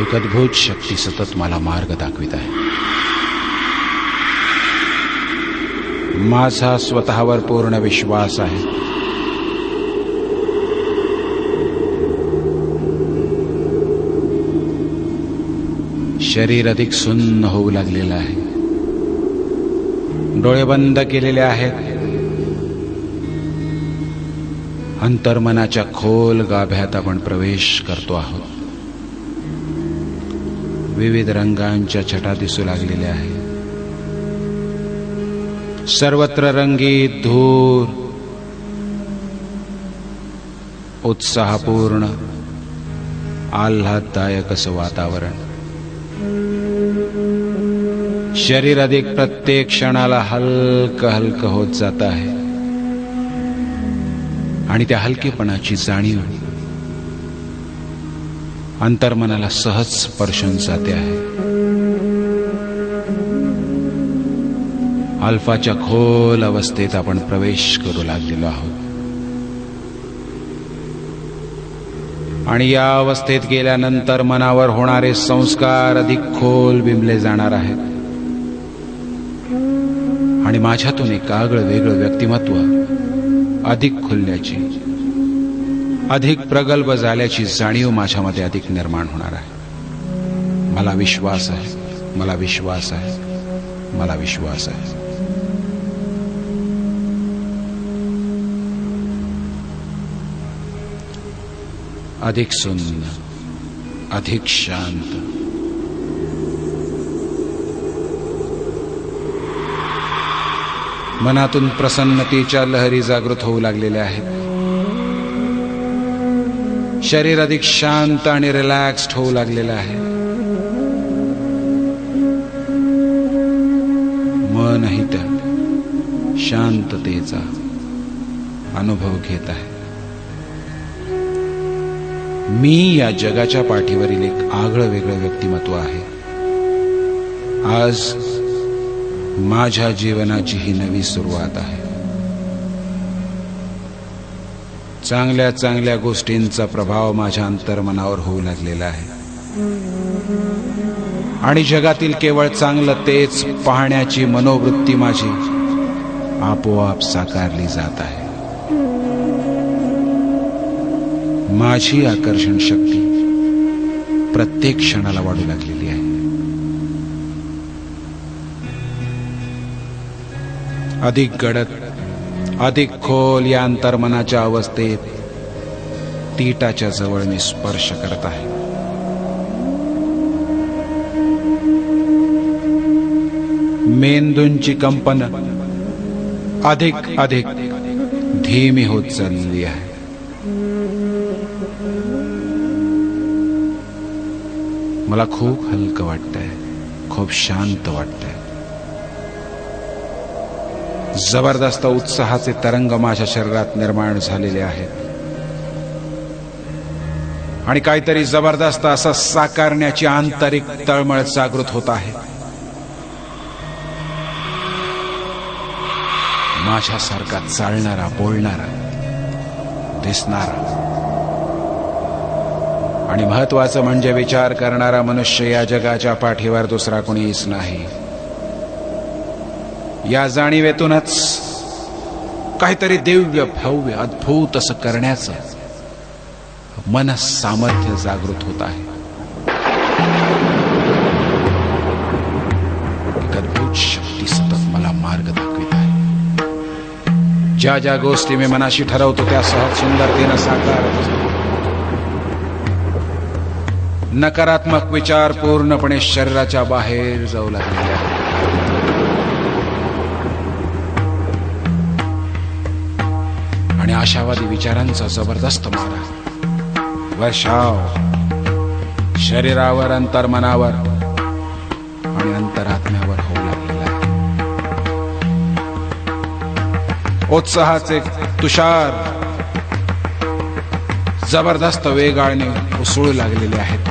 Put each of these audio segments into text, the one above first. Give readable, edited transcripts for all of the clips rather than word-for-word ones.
एक अद्भुत शक्ती सतत मला मार्ग दाखवित आहे. माझा स्वतःवर पूर्ण विश्वास आहे. शरीर अधिक सुन्न होऊ लागलेलं आहे. डोळे बंद केलेले आहेत. अंतर्मनाच्या खोल गाभ्यात आपण प्रवेश करतो आहोत. विविध रंगांच्या छटा दिसू लागलेल्या आहेत. सर्वत्र रंगीत धूर, उत्साहपूर्ण आल्हाददायक असं वातावरण. शरीर अधिक प्रत्येक क्षणाला हलकं हलकं होत जात आहे आणि त्या हलकेपणाची जाणीव अंतर्मनाला सहज स्पर्शून जाते आहे. अल्फाच्या खोल अवस्थेत आपण प्रवेश करू लागलेलो आहोत आणि या अवस्थेत गेल्यानंतर मनावर होणारे संस्कार अधिक खोल बिंबले जाणार आहेत आणि माझ्यातून एक आगळं वेगळं व्यक्तिमत्व अधिक खुलल्याची, अधिक प्रगल्भ झाल्याची जाणीव माझ्यामध्ये अधिक निर्माण होणार आहे. मला विश्वास आहे, मला विश्वास आहे, मला विश्वास आहे. अधिक सुन्न, अधिक शांत. मनातून प्रसन्नतेच्या लहरी जागृत होऊ लागलेल्या आहेत. शरीर अधिक शांत आणि रिलॅक्स्ड होऊ लागलेलं आहे. मनही त्या शांततेचा अनुभव घेत आहे. मी या जगाच्या पाठीवरील एक आगळं वेगळं व्यक्तिमत्व आहे. आज माझ्या जीवनाची ही नवी सुरुवात आहे. चांगल्या चांगल्या गोष्टींचा प्रभाव माझ्या अंतर्मनावर होऊ लागलेला आहे आणि जगातील केवळ चांगलं तेच पाहण्याची मनोवृत्ती माझी आपोआप साकारली जात आहे. माझी आकर्षण शक्ती प्रत्येक क्षणाला वाढू लागलेली आहे. अधिक गडद, अधिक खोल या अंतर्मनाच्या अवस्थेत टीटाच्या जवळ मी स्पर्श करत आहे. मेंदूंची कंपन अधिक अधिक धीमी होत चालली आहे. मला खूप हलकं वाटतंय, खूप शांत वाटतंय. जबरदस्त उत्साहाचे तरंग माझ्या शरीरात निर्माण झालेले आहेत आणि काहीतरी जबरदस्त असं साकारण्याची आंतरिक तळमळ जागृत होत आहे. माझ्यासारखा चालणारा, बोलणारा, दिसणारा आणि महत्वाचं म्हणजे विचार करणारा मनुष्य या जगाच्या पाठीवर दुसरा कोणीच नाही. या जाणीवेतूनच काहीतरी दिव्य, भव्य, अद्भुत असं करण्याचं मनस सामर्थ्य जागृत होत आहे. एक अद्भुत शक्ती सतत मला मार्ग दाखवित आहे. ज्या ज्या गोष्टी मी मनाशी ठरवतो त्या सहज सुंदरतेनं साकार होतात. नकारात्मक विचार पूर्णपणे शरीराच्या बाहेर जाऊ लागलेले आहेत. आणि आशावादी विचारांचा जबरदस्त मारा वर्षाव शरीरावर, अंतर्मनावर आणि अंतरात्म्यावर होऊ लागलेला आहे. उत्साहाचे तुषार जबरदस्त वेगाने उसळू लागलेले आहेत.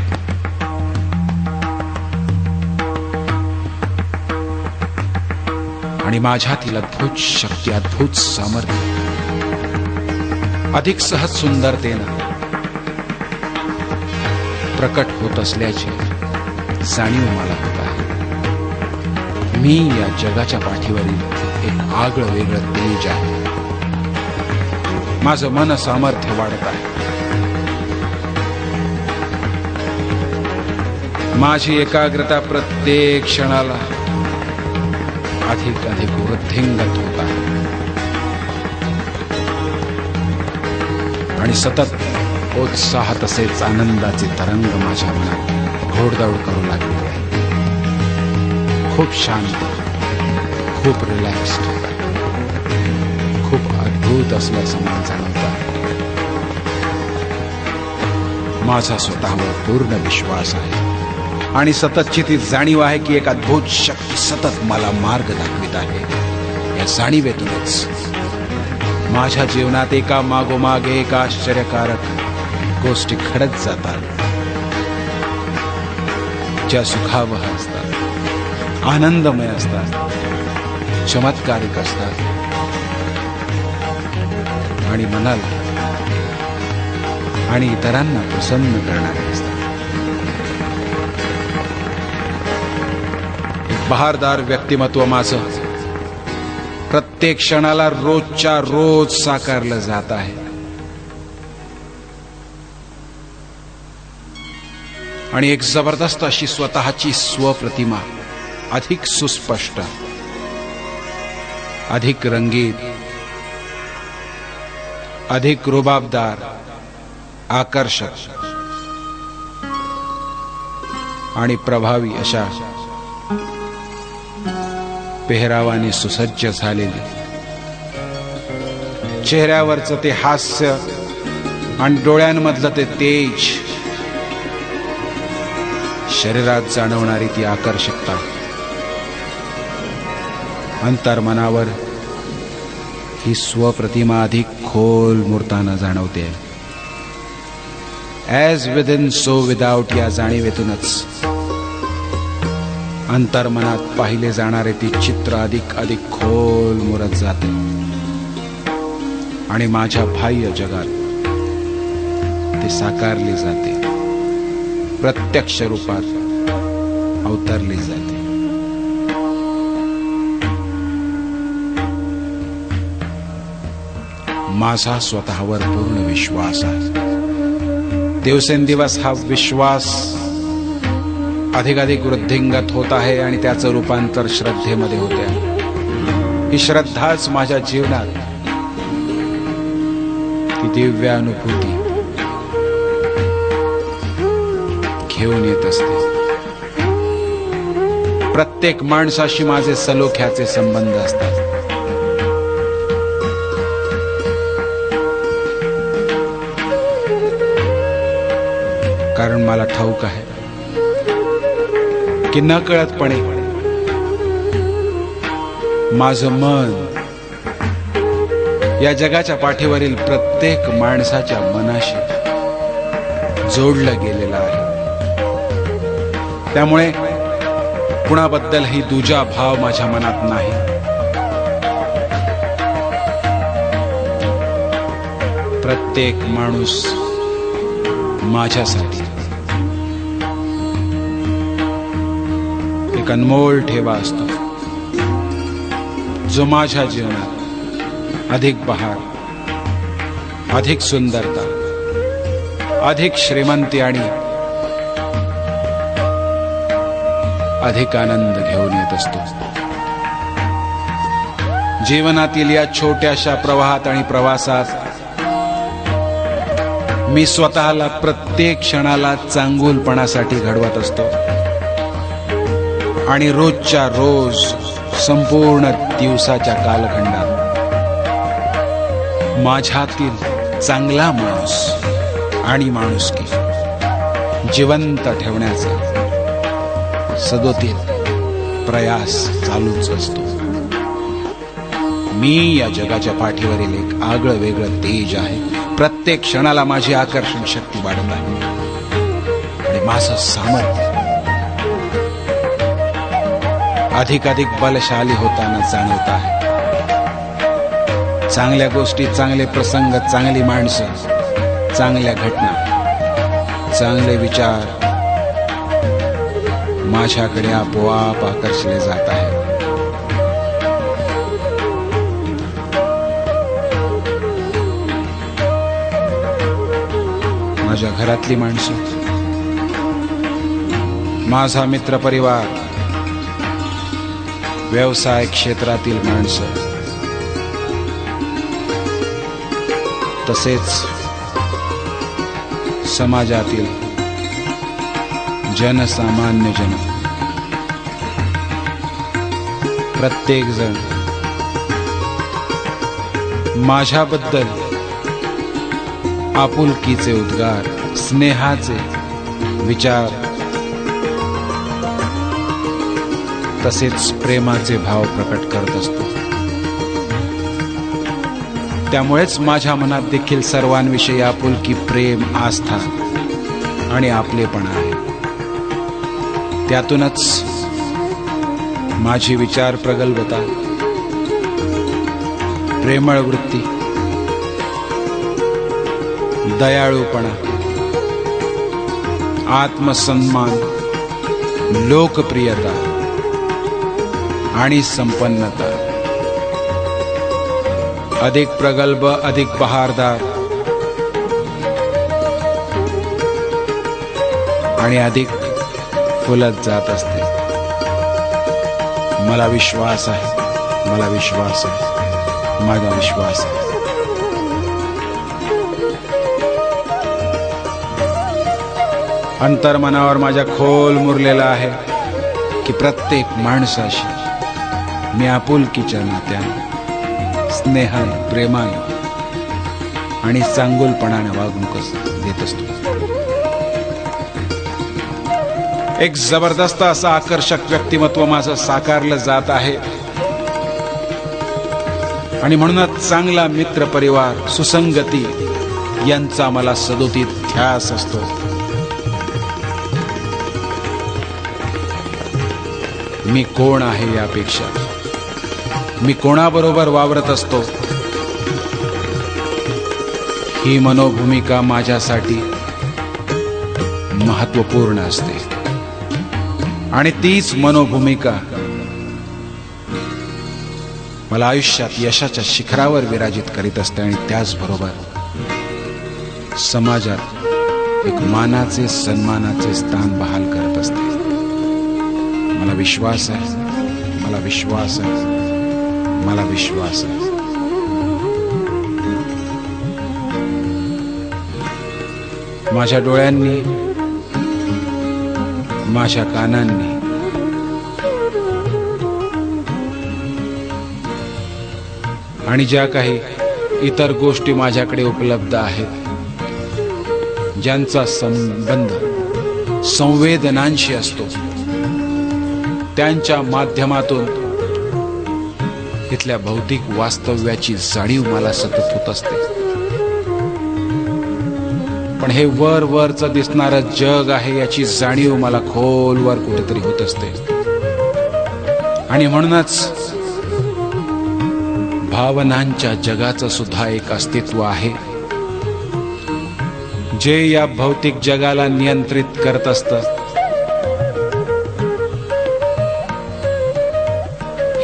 आणि माझ्यातील अद्भुत शक्ती, अद्भुत सामर्थ्य अधिक सहज सुंदरतेनं प्रकट होत असल्याची जाणीव मला होत आहे. मी या जगाच्या पाठीवरील एक आगळं वेगळं तेज आहे. माझं मन सामर्थ्य वाढत आहे. माझी एकाग्रता प्रत्येक क्षणाला अधिक अधिक वृद्धिंगत होत आहे. आणि सतत उत्साह तसेच आनंदाचे तरंग माझ्या मनात घोडदौड करू लागले आहे. खूप शांत, खूप रिलॅक्स्ड, खूप अद्भुत असल्याचं मला जाणवत आहे. माझा स्वतःवर पूर्ण विश्वास आहे आणि सततची ती जाणीव आहे की एक अद्भुत शक्ती सतत मला मार्ग दाखवित आहे. या जाणीवेतूनच माझ्या जीवनात एका मागोमाग एक आश्चर्यकारक गोष्टी घडत जातात, ज्या सुखावह असतात, आनंदमय असतात, चमत्कारिक असतात आणि मनाला आणि इतरांना प्रसन्न करणारे असतात. एक बहारदार व्यक्तिमत्व माझं प्रत्येक क्षणाला रोजच्या रोज साकारलं जात आहे. आणि एक जबरदस्त अशी स्वतःची स्वप्रतिमा अधिक सुस्पष्ट, अधिक रंगीत, अधिक रुबाबदार, आकर्षक आणि प्रभावी अशा पेहरावाने सुसज्ज झालेली, चेहऱ्यावरचं ते हास्य आणि डोळ्यांमधलं ते तेज, शरीरात जाणवणारी ती आकर्षकता, अंतर्मनावर ही स्वप्रतिमा अधिक खोल मूर्तानं जाणवते. ॲज विदिन सो विदाउट या जाणीवेतूनच अंतर्मनात पाहिले जाणारे ती चित्र अधिक अधिक खोल मुरत जाते आणि माझ्या बाह्य जगात ते साकारले जाते, प्रत्यक्ष रूपात अवतरले जाते. माझा स्वतःवर पूर्ण विश्वास आहे. दिवसेंदिवस हा विश्वास अधिकाधिक वृद्धिंगत होत आहे आणि त्याचं रूपांतर श्रद्धेमध्ये होते आहे. ही श्रद्धाच माझ्या जीवनात ती दिव्य अनुभूती घेऊन येत असते. प्रत्येक माणसाशी माझे सलोख्याचे संबंध असतात. कारण मला ठाऊक आहे की नकळतपणे माझं मन या जगाच्या पाठीवरील प्रत्येक माणसाच्या मनाशी जोडलं गेलेलं आहे. त्यामुळे कुणाबद्दलही दुजा भाव माझ्या मनात नाही. प्रत्येक माणूस माझ्यासाठी एक अनमोल ठेवा असतो, जो माझ्या जीवनात अधिक बहार, अधिक सुंदरता, अधिक श्रीमंती आणि अधिक आनंद घेऊन येत असतो. जीवनातील या छोट्याशा प्रवाहात आणि प्रवासात मी स्वतःला प्रत्येक क्षणाला चांगुलपणासाठी घडवत असतो आणि रोजच्या रोज संपूर्ण दिवसाच्या कालखंडात माझ्यातील चांगला माणूस आणि माणुसकी जिवंत ठेवण्याचा सदोदित प्रयास चालूच असतो. मी या जगाच्या पाठीवरील एक आगळं वेगळं तेज आहे. प्रत्येक क्षणाला माझी आकर्षण शक्ती वाढत आहे आणि माझं सामर्थ्य अधिकाधिक बलशाली होताना जाणवत आहे. चांगल्या गोष्टी, चांगले प्रसंग, चांगली माणसं, चांगल्या घटना, चांगले विचार माझ्याकडे आपोआप आकर्षले जात आहेत. माझ्या घरातली माणसं, माझा मित्रपरिवार, व्यवसाय क्षेत्रातील माणसं, तसेच समाजातील जनसामान्य जन, प्रत्येक जण माझ्याबद्दल आपुलकीचे उद्गार, स्नेहाचे विचार, तसेच प्रेमाचे भाव प्रकट करत असतो. त्यामुळेच माझ्या मनात देखील सर्वांविषयी आपुलकी, प्रेम, आस्था आणि आपलेपणा आहे. त्यातूनच माझी विचार प्रगल्भता, प्रेमळ वृत्ती, दयाळूपणा, आत्मसन्मान, लोकप्रियता आणि संपन्नता अधिक प्रगल्भ, अधिक बहारदार आणि अधिक फुलत जात असते. मला विश्वास आहे, मला विश्वास आहे, माझा विश्वास आहे. अंतर्मनावर माझ्या खोल मुरलेला आहे की प्रत्येक माणसाशी मी आपुलकीच्या नात्याने, स्नेहाने, प्रेमाने आणि चांगुलपणाने वागणूक देत असतो. एक जबरदस्त असं आकर्षक व्यक्तिमत्व माझं साकारलं जात आहे आणि म्हणूनच चांगला मित्र परिवार, सुसंगती यांचा मला सदोदित ध्यास असतो. मी कोण आहे यापेक्षा मी कोणाबरोबर वावरत असतो ही मनोभूमिका माझ्यासाठी महत्त्वपूर्ण असते आणि तीच मनोभूमिका मला आयुष्यात यशाच्या शिखरावर विराजित करीत असते आणि त्याचबरोबर समाजात एक मानाचे, सन्मानाचे स्थान बहाल करत असते. मला विश्वास आहे, मला विश्वास आहे, मला विश्वास आहे. माझ्या डोळ्यांनी, माझ्या कानांनी आणि ज्या काही इतर गोष्टी माझ्याकडे उपलब्ध आहेत, ज्यांचा संबंध संवेदनांशी असतो, त्यांच्या माध्यमातून इथल्या भौतिक वास्तव्याची जाणीव मला सतत होत असते. पण हे वरचं दिसणारं जग आहे याची जाणीव मला खोलवर कुठेतरी होत असते. आणि म्हणूनच भावनांच्या जगाचं सुद्धा एक अस्तित्व आहे जे या भौतिक जगाला नियंत्रित करत असतं.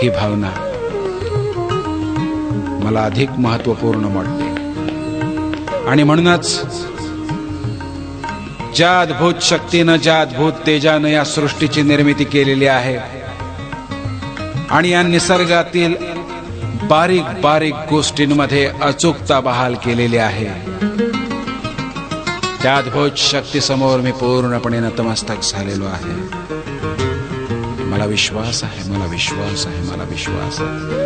ही भावना मला अधिक महत्त्वपूर्ण वाटते आणि म्हणूनच ज्या अद्भुत शक्तीनं, ज्या अद्भुत तेजानं या सृष्टीची निर्मिती केलेली आहे आणि या निसर्गातील बारीक बारीक गोष्टींमध्ये अचूकता बहाल केलेली आहे, त्या अद्भुत शक्तीसमोर मी पूर्णपणे नतमस्तक झालेलो आहे. मला विश्वास आहे, मला विश्वास आहे, मला विश्वास आहे.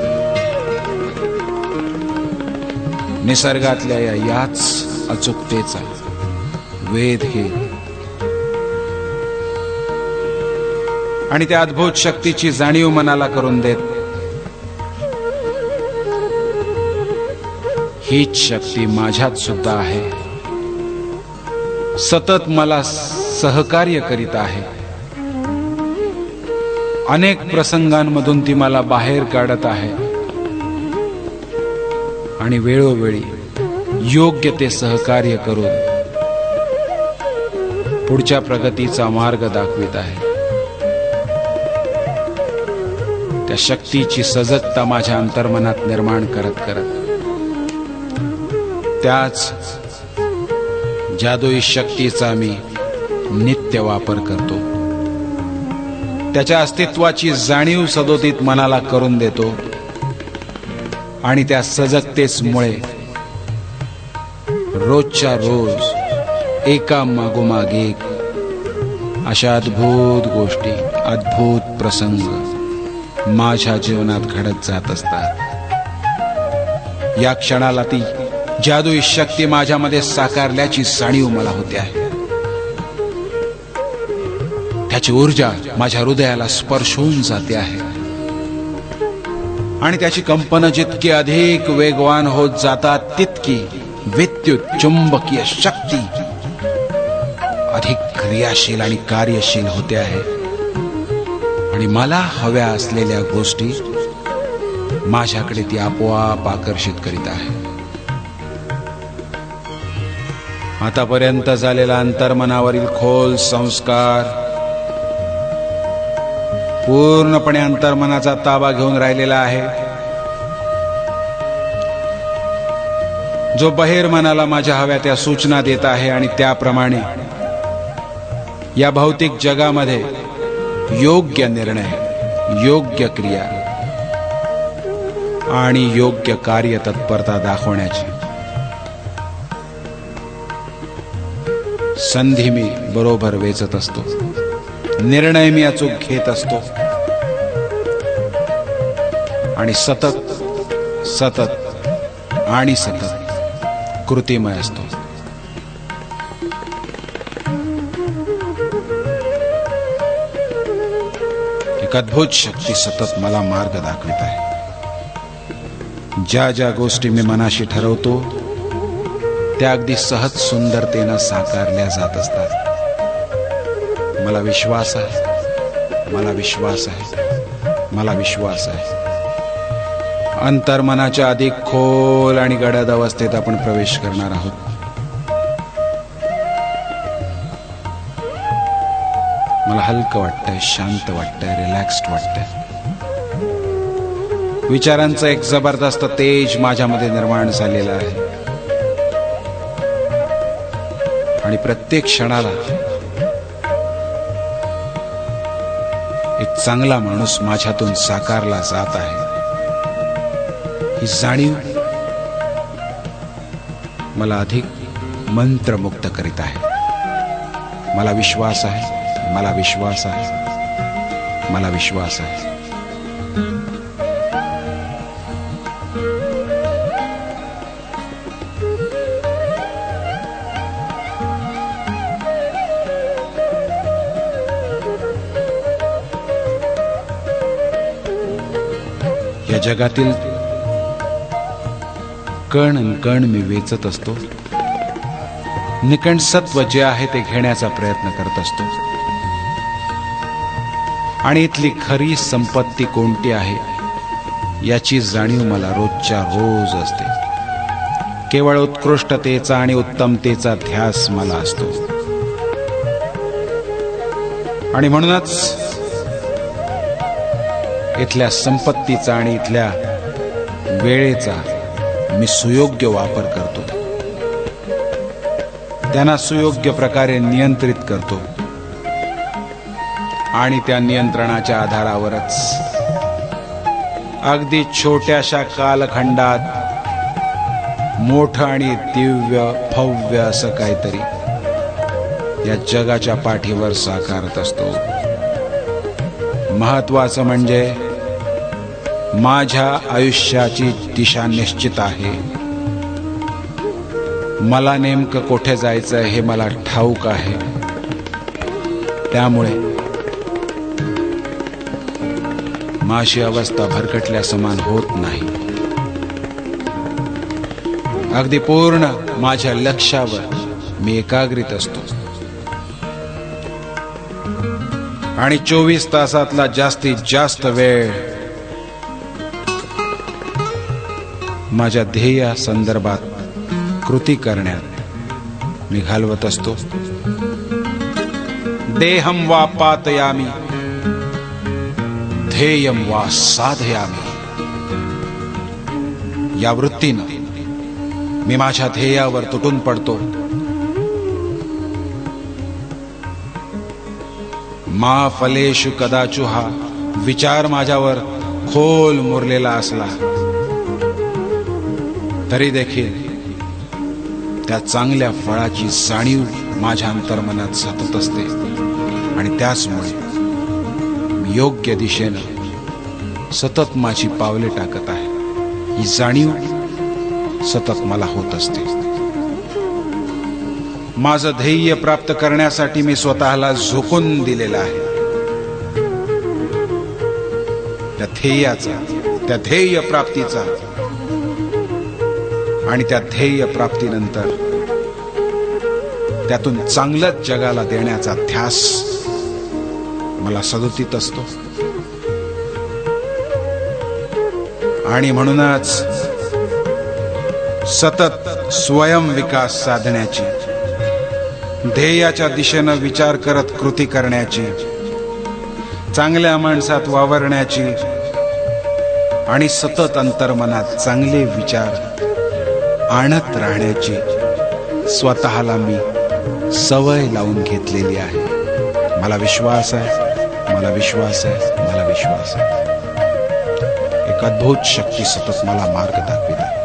निसर्गातल्या याच अचूकतेचा वेध हे आणि त्या अद्भुत शक्तीची जाणीव मनाला करून देत हीच शक्ती माझ्यात सुद्धा आहे. सतत मला सहकार्य करीत आहे. अनेक प्रसंगांमधून ती मला बाहेर काढत आहे आणि वेळोवेळी योग्य ते सहकार्य करून पुढच्या प्रगतीचा मार्ग दाखवित आहे. त्या शक्तीची सजगता माझ्या अंतर्मनात निर्माण करत करत त्याच जादुई शक्तीचा मी नित्य वापर करतो. त्याच्या अस्तित्वाची जाणीव सदोदित मनाला करून देतो आणि त्या सजगतेमुळे रोजच्या रोज एका मागोमाग एक अशा अद्भुत गोष्टी, अद्भुत प्रसंग माझ्या जीवनात घडत जात असतात. या क्षणाला ती जादुई शक्ती माझ्यामध्ये साकारल्याची जाणीव मला होते आहे. त्याची ऊर्जा माझ्या हृदयाला स्पर्श होऊन जाते आहे आणि त्याची कंपन जितकी अधिक वेगवान होत जातात तितकी विद्युत चुंबकीय शक्ती अधिक क्रियाशील आणि कार्यशील होते आहे आणि मला हव्या असलेल्या गोष्टी माझ्याकडे ती आपोआप आकर्षित करीत आहे. आतापर्यंत झालेला अंतर्मनावरील खोल संस्कार पूर्णपणे अंतर्मनाचा ताबा घेऊन राहिलेला आहे, जो बहिर्मनाला माझ्या हव्या त्या सूचना देत आहे आणि त्याप्रमाणे या भौतिक जगामध्ये योग्य निर्णय, योग्य क्रिया आणि योग्य कार्य तत्परता दाखवण्याची संधी मी बरोबर वेचत असतो. निर्णय मी अचूक घेत असतो आणि सतत सतत आणि सतत कृतिमय असतो. एक अद्भुत शक्ती सतत मला मार्ग दाखवित आहे. ज्या ज्या गोष्टी मी मनाशी ठरवतो त्या अगदी सहज सुंदरतेनं साकारल्या जात असतात. मला विश्वास आहे, मला विश्वास आहे, मला विश्वास आहे. अंतर्मनाच्या अधिक खोल आणि गडद अवस्थेत आपण प्रवेश करणार आहोत. मला हलकं वाटतंय, शांत वाटतंय, रिलॅक्स्ड वाटतंय. विचारांचं एक जबरदस्त तेज माझ्यामध्ये निर्माण झालेलं आहे आणि प्रत्येक क्षणाला एक चांगला माणूस माझ्यातून साकारला जात आहे. ही जाणीव मला अधिक मंत्रमुग्ध करीत आहे. मला विश्वास आहे, मला विश्वास आहे, मला विश्वास आहे. या जगातील कण कण मी वेचत असतो. निकण सत्व जे आहे ते घेण्याचा प्रयत्न करत असतो आणि इथली खरी संपत्ती कोणती आहे याची जाणीव मला रोजच्या रोज असते. केवळ उत्कृष्टतेचा आणि उत्तमतेचा ध्यास मला असतो आणि म्हणूनच इथल्या संपत्तीचा आणि इथल्या वेळेचा मी सुयोग्य वापर करतो. त्यांना सुयोग्य प्रकारे नियंत्रित करतो आणि त्या नियंत्रणाच्या आधारावरच अगदी छोट्याशा कालखंडात मोठं आणि दिव्य भव्य असं काहीतरी या जगाच्या पाठीवर साकारत असतो. महत्वाचं म्हणजे माझ्या आयुष्याची दिशा निश्चित आहे. मला नेमकं कुठे जायचं हे मला ठाऊक आहे. त्यामुळे माझी अवस्था भरकटल्या समान होत नाही. अगदी पूर्ण माझ्या लक्ष्यावर मी एकाग्रित असतो आणि 24 तासातला जास्तीत जास्त वेळ माझ्या ध्येया संदर्भात कृती करण्यात मी घालवत असतो. देहम वा पातयामी ध्येयम वा साधयामी. या वृत्तीनं मी माझ्या ध्येयावर तुटून पडतो. मा फलेषु कदाचु हा विचार माझ्यावर खोल मुरलेला असला तरी देखील त्या चांगल्या फळाची जाणीव माझ्या अंतर्मनात सतत असते आणि त्याचमुळे मी योग्य दिशेनं सतत माझी पावले टाकत आहे. ही जाणीव सतत मला होत असते. माझं ध्येय प्राप्त करण्यासाठी मी स्वतःला झोकून दिलेलं आहे. त्या ध्येयाचा, त्या ध्येय प्राप्तीचा आणि त्या ध्येय प्राप्तीनंतर त्यातून चांगलंच जगाला देण्याचा ध्यास मला सदोदित असतो. आणि म्हणूनच सतत स्वयंविकास साधण्याची, ध्येयाच्या दिशेनं विचार करत कृती करण्याची, चांगल्या माणसात वावरण्याची आणि सतत अंतर्मनात चांगले विचार आणत राहण्याची स्वतःला मी सवय लावून घेतलेली आहे. मला विश्वास आहे, मला विश्वास आहे, मला विश्वास आहे. एक अद्भुत शक्ती सतत मला मार्ग दाखवित आहे.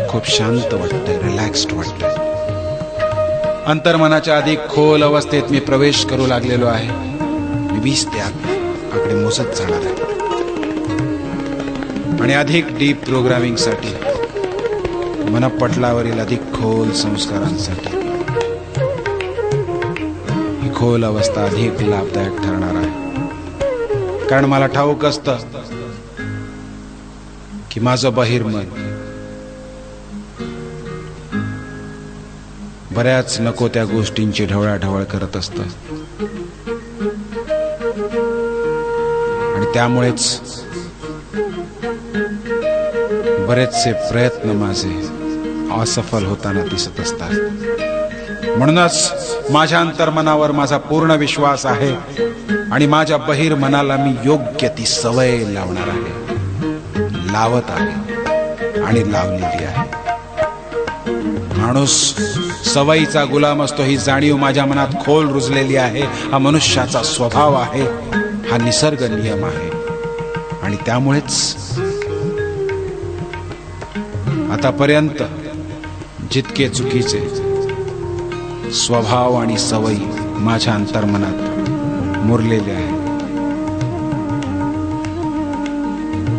खूप शांत वाटतंय, रिलॅक्स्ड वाटतंय. अंतर्मनाच्या अधिक खोल अवस्थेत मी प्रवेश करू लागलेलो आहे. मी 20 ते आकडे मोजत जाणार आहे आणि अधिक डीप प्रोग्रामिंगसाठी, मनपटलावरील अधिक खोल संस्कारांसाठी ही खोल अवस्था अधिक लाभदायक ठरणार आहे. कारण मला ठाऊक असतं की माझं बहिर्मन बऱ्याच नको त्या गोष्टींची ढवळाढवळ करत असतं आणि त्यामुळेच बरेचसे प्रयत्न माझे असफल होताना दिसत असतात. म्हणूनच माझ्या अंतर्मनावर माझा पूर्ण विश्वास आहे आणि माझ्या बहिर्मनाला मी योग्य ती सवय लावणार आहे, लावत आहे आणि लावलेली आहे. माणूस सवयीचा गुलाम असतो, ही जाणीव माझ्या मनात खोल रुजलेली आहे. हा मनुष्याचा स्वभाव आहे, हा निसर्ग नियम आहे आणि त्यामुळेच आतापर्यंत जितके चुकीचे स्वभाव आणि सवयी माझ्या अंतर्मनात मुरलेले आहेत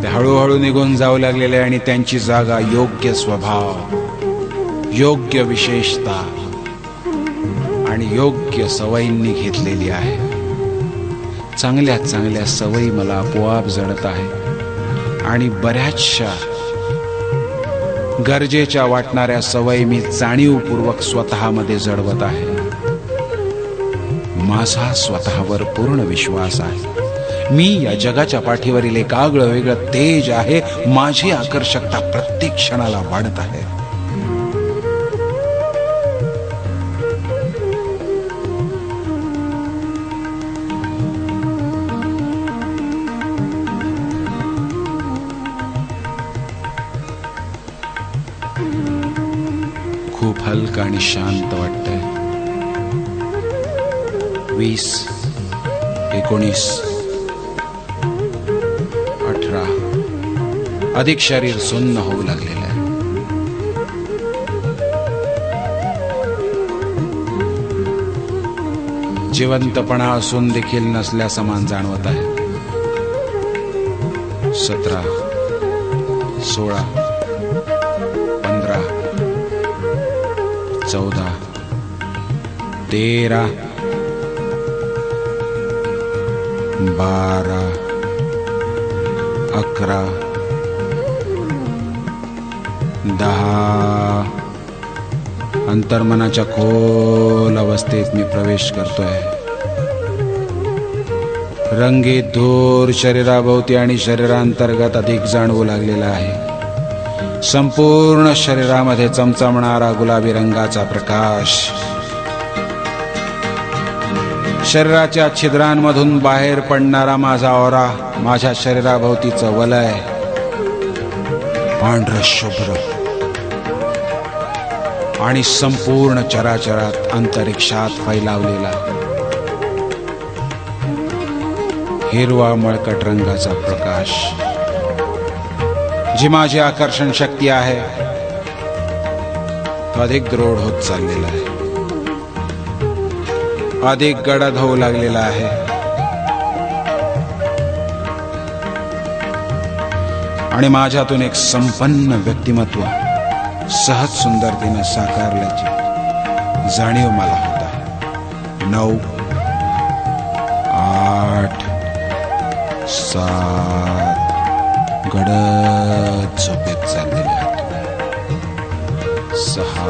ते हळूहळू निघून जाऊ लागलेले आणि त्यांची जागा योग्य स्वभाव, योग्य विशेषता आणि योग्य सवयींनी घेतलेली आहे. चांगल्या चांगल्या सवयी मला आपोआप जडत आहे आणि बऱ्याचशा गरजेच्या वाटणाऱ्या सवयी मी जाणीवपूर्वक स्वतःमध्ये जडवत आहे. माझा स्वतःवर पूर्ण विश्वास आहे. मी या जगाच्या पाठीवरील एक आगळं वेगळं तेज आहे. माझी आकर्षकता प्रत्येक क्षणाला वाढत आहे. खूप हलका आणि शांत वाटतंय. 20, 19, 18 अधिक शरीर सुन्न होऊ लागलेलं आहे. जिवंतपणा असून देखील नसल्या समान जाणवत आहे. 17, 16, 15, 14, 13, 12, 11, 10. अंतर्मनाच्या खोल अवस्थेत मी प्रवेश करतोय. रंगीत धूर शरीराभोवती आणि शरीरांतर्गत अधिक जाणवू लागलेला आहे. संपूर्ण शरीरामध्ये चमचमणारा गुलाबी रंगाचा प्रकाश. शरीराच्या छिद्रांमधून बाहेर पडणारा माझा ऑरा, माझ्या शरीराभोवतीचं वलय पांढर शुभ्र आणि संपूर्ण चराचरात अंतरिक्षात फैलावलेला हिरवा मळकट रंगाचा प्रकाश, जी माझी आकर्षण शक्ती आहे, तो अधिक दृढ होत चाललेला आहे, अधिक गडद होऊ लागलेला आहे. आणि माझ्यातून एक संपन्न व्यक्तिमत्व सहज सुंदरतेने साकारल्याची जाणीव मला होत आहे. 9, 8, 7 गडद झोपेत चाललेले आहेत. 6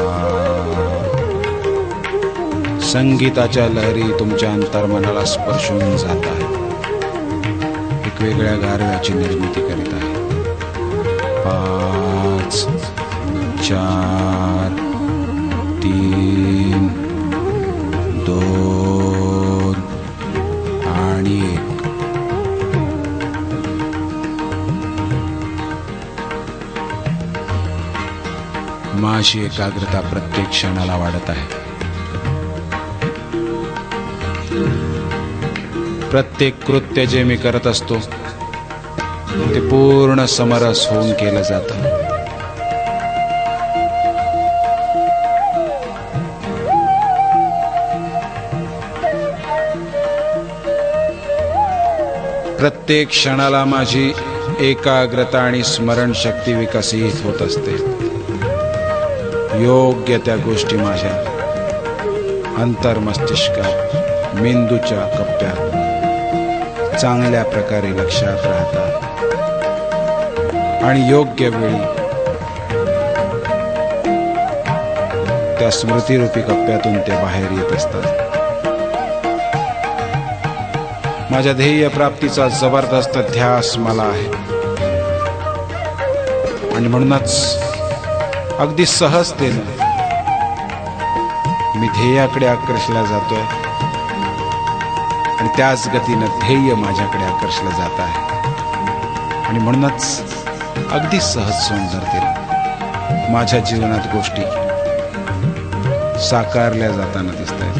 संगीताच्या लहरी तुमच्या अंतर्मनाला स्पर्शून जात आहेत, एक वेगळ्या गारव्याची निर्मिती करीत आहे. 5, 4, 3, 2 आणि 1. माझी एकाग्रता प्रत्येक क्षणाला वाढत आहे. प्रत्येक कृत्य जे मी करत असतो ते पूर्ण समरस होऊन केलं जातं. प्रत्येक क्षणाला माझी एकाग्रता आणि स्मरणशक्ती विकसित होत असते. योग्य त्या गोष्टी माझ्या अंतर्मस्तिष्कात, मेंदूच्या कप्प्यात चांगल्या प्रकारे लक्षात राहतात आणि योग्य वेळी त्या स्मृतिरूपी कप्प्यातून ते बाहेर येत असतात. माझ्या ध्येय प्राप्तीचा जबरदस्त ध्यास मला आहे आणि म्हणूनच अगदी सहजतेने मी ध्येयाकडे आकर्षला जातोय आणि त्याच गतीनं ध्येय माझ्याकडे आकर्षलं जात आहे. आणि म्हणूनच अगदी सहज सुंदरतेने माझ्या जीवनात गोष्टी साकारल्या जाताना दिसत आहेत.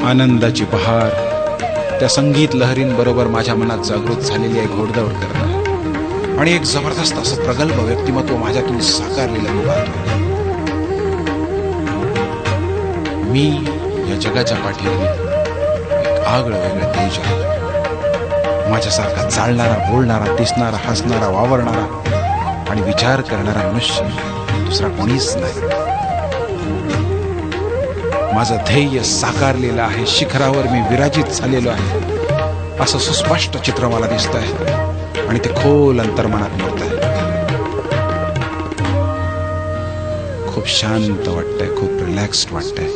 आनंदाची बहार त्या संगीत लहरींबरोबर माझ्या मनात जागृत झालेली आहे, घोडदौड करत आहे. आणि एक जबरदस्त असं प्रगल्भ व्यक्तिमत्व माझ्यातून साकारलेलं मी पाहतो. मी या जगाच्या पाठीवर एक आगळं वेगळं तेज आहे. माझ्यासारखा चालणारा, बोलणारा, दिसणारा, हसणारा, वावरणारा आणि विचार करणारा मनुष्य दुसरा कोणीच नाही. माझं ध्येय साकारलेलं आहे, शिखरावर मी विराजित झालेलो आहे असं सुस्पष्ट चित्र मला दिसत आहे आणि ते खोल अंतर्मनात मिळत आहे. खूप शांत वाटतंय, खूप रिलॅक्स्ड वाटतंय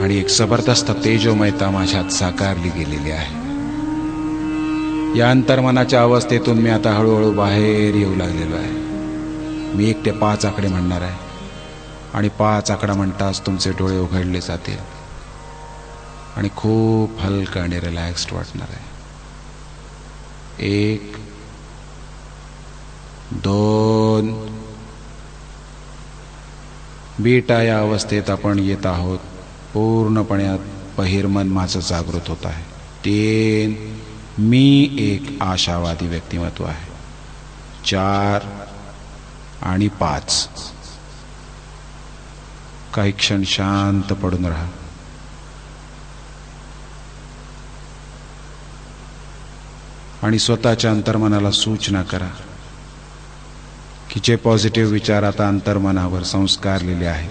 आणि एक जबरदस्त तेजोमयता माझ्यात साकारली गेलेली आहे. या अंतर्मनाच्या अवस्थेतून मी आता हळूहळू बाहेर येऊ लागलेलो आहे. मी 1 ते 5 आकडे म्हणणार आहे आणि 5 आकडा म्हणताच तुमचे डोळे उघडले जातील आणि खूप हलकं आणि रिलॅक्स्ड वाटणार आहे. 1, 2. बीटा या अवस्थेत आपण येत आहोत. पूर्णपणे बहिर्मन माझं जागृत होत आहे. 3. मी एक आशावादी व्यक्तिमत्व आहे. 4 आणि 5. काही क्षण शांत पडून राहा. आणि स्वतःच्या अंतर्मनाला सूचना करा की जे पॉझिटिव्ह विचार आता अंतर्मनावर संस्कारलेले आहेत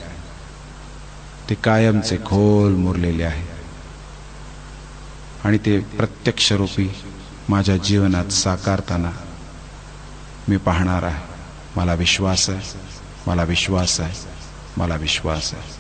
ते कायमचे खोल मुरलेले आहे आणि ते प्रत्यक्ष रूपी माझ्या जीवनात साकारताना मी पाहणार आहे. मला विश्वास आहे, मला विश्वास आहे, मला विश्वास आहे.